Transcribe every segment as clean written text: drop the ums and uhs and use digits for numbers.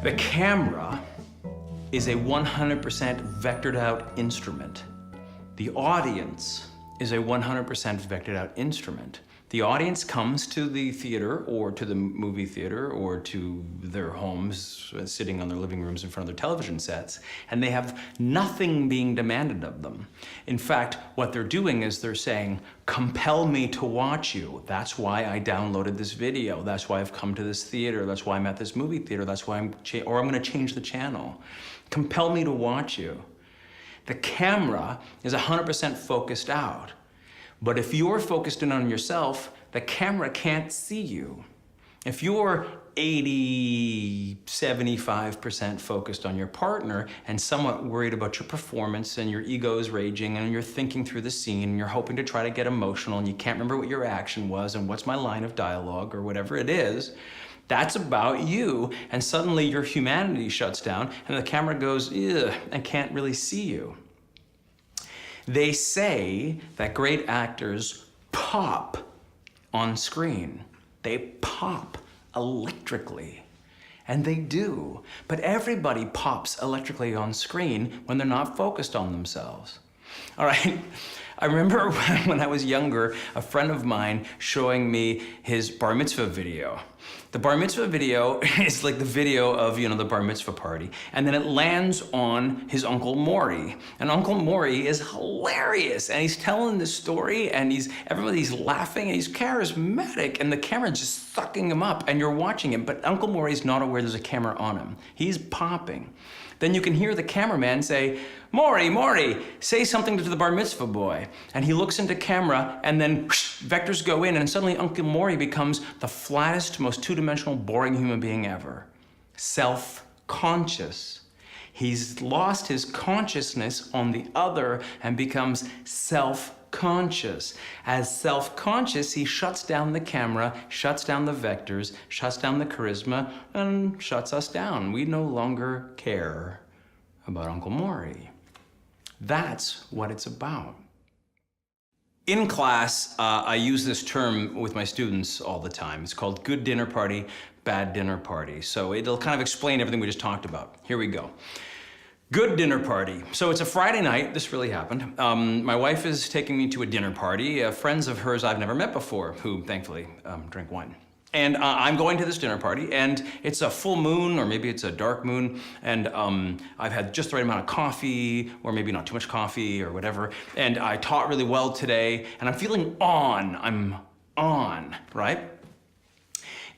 The camera is a 100% vectored out instrument. The audience is a 100% vectored out instrument. The audience comes to the theater or to the movie theater or to their homes, sitting on their living rooms in front of their television sets, and they have nothing being demanded of them. In fact, what they're doing is they're saying, compel me to watch you. That's why I downloaded this video. That's why I've come to this theater. That's why I'm at this movie theater. That's why I'm gonna change the channel. Compel me to watch you. The camera is 100% focused out. But if you're focused in on yourself, the camera can't see you. If you're 80, 75% focused on your partner and somewhat worried about your performance and your ego is raging and you're thinking through the scene and you're hoping to try to get emotional and you can't remember what your action was and what's my line of dialogue or whatever it is, that's about you. And suddenly your humanity shuts down and the camera goes, ugh, and can't really see you. They say that great actors pop on screen. They pop electrically, and they do. But everybody pops electrically on screen when they're not focused on themselves. All right, I remember when I was younger, a friend of mine showing me his bar mitzvah video. The bar mitzvah video is like the video of, the bar mitzvah party. And then it lands on his Uncle Maury. And Uncle Maury is hilarious. And he's telling this story and everybody's laughing and he's charismatic and the camera's just sucking him up and you're watching him. But Uncle Maury's not aware there's a camera on him. He's popping. Then you can hear the cameraman say, Maury, say something to the bar mitzvah boy. And he looks into camera and then whoosh, vectors go in and suddenly Uncle Maury becomes the flattest, most two-dimensional, boring human being ever. Self-conscious. He's lost his consciousness on the other and becomes self-conscious. As self-conscious, he shuts down the camera, shuts down the vectors, shuts down the charisma, and shuts us down. We no longer care about Uncle Maury. That's what it's about. In class, I use this term with my students all the time. It's called good dinner party, bad dinner party. So it'll kind of explain everything we just talked about. Here we go. Good dinner party. So it's a Friday night. This really happened. My wife is taking me to a dinner party. Friends of hers I've never met before, who thankfully drink wine. And I'm going to this dinner party, and it's a full moon, or maybe it's a dark moon, and I've had just the right amount of coffee, or maybe not too much coffee, or whatever, and I taught really well today, and I'm feeling on. I'm on, right?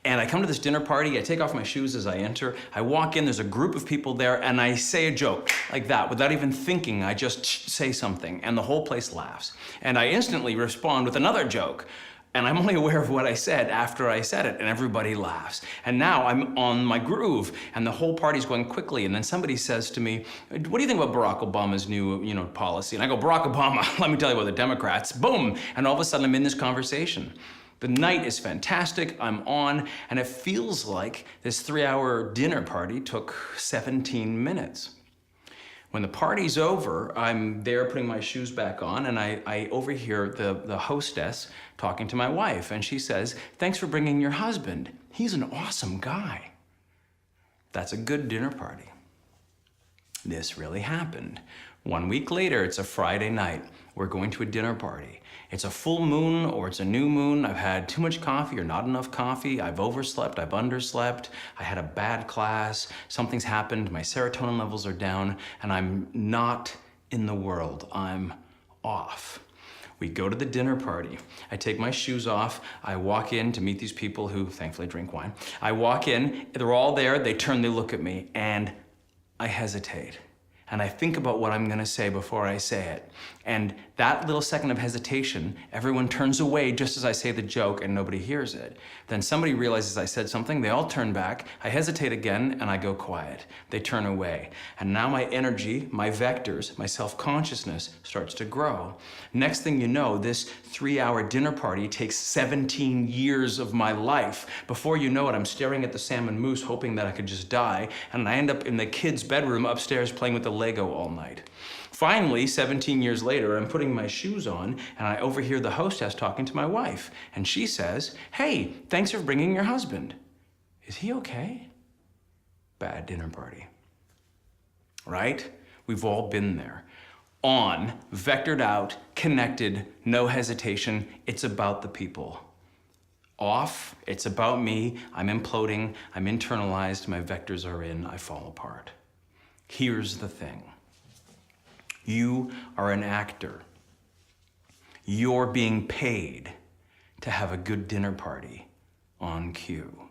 And I come to this dinner party, I take off my shoes as I enter, I walk in, there's a group of people there, and I say a joke like that. Without even thinking, I just say something, and the whole place laughs. And I instantly respond with another joke. And I'm only aware of what I said after I said it, and everybody laughs. And now I'm on my groove, and the whole party's going quickly. And then somebody says to me, what do you think about Barack Obama's new, policy? And I go, Barack Obama, let me tell you about the Democrats. Boom! And all of a sudden I'm in this conversation. The night is fantastic, I'm on, and it feels like this 3-hour dinner party took 17 minutes. When the party's over, I'm there putting my shoes back on, and I overhear the hostess talking to my wife, and she says, thanks for bringing your husband. He's an awesome guy. That's a good dinner party. This really happened. 1 week later, it's a Friday night. We're going to a dinner party. It's a full moon or it's a new moon. I've had too much coffee or not enough coffee. I've overslept, I've underslept. I had a bad class. Something's happened. My serotonin levels are down and I'm not in the world. I'm off. We go to the dinner party. I take my shoes off. I walk in to meet these people who thankfully drink wine. I walk in, they're all there. They turn, they look at me and I hesitate. And I think about what I'm gonna say before I say it. And that little second of hesitation, everyone turns away just as I say the joke and nobody hears it. Then somebody realizes I said something, they all turn back, I hesitate again and I go quiet. They turn away. And now my energy, my vectors, my self-consciousness starts to grow. Next thing you know, this 3-hour dinner party takes 17 years of my life. Before you know it, I'm staring at the salmon mousse hoping that I could just die. And I end up in the kids' bedroom upstairs playing with the Lego all night. Finally, 17 years later, I'm putting my shoes on and I overhear the hostess talking to my wife. And she says, hey, thanks for bringing your husband. Is he okay? bad dinner party. Right? We've all been there. On, vectored out, connected, no hesitation, it's about the people. Off, it's about me, I'm imploding, I'm internalized, my vectors are in, I fall apart. Here's the thing. You are an actor. You're being paid to have a good dinner party on cue.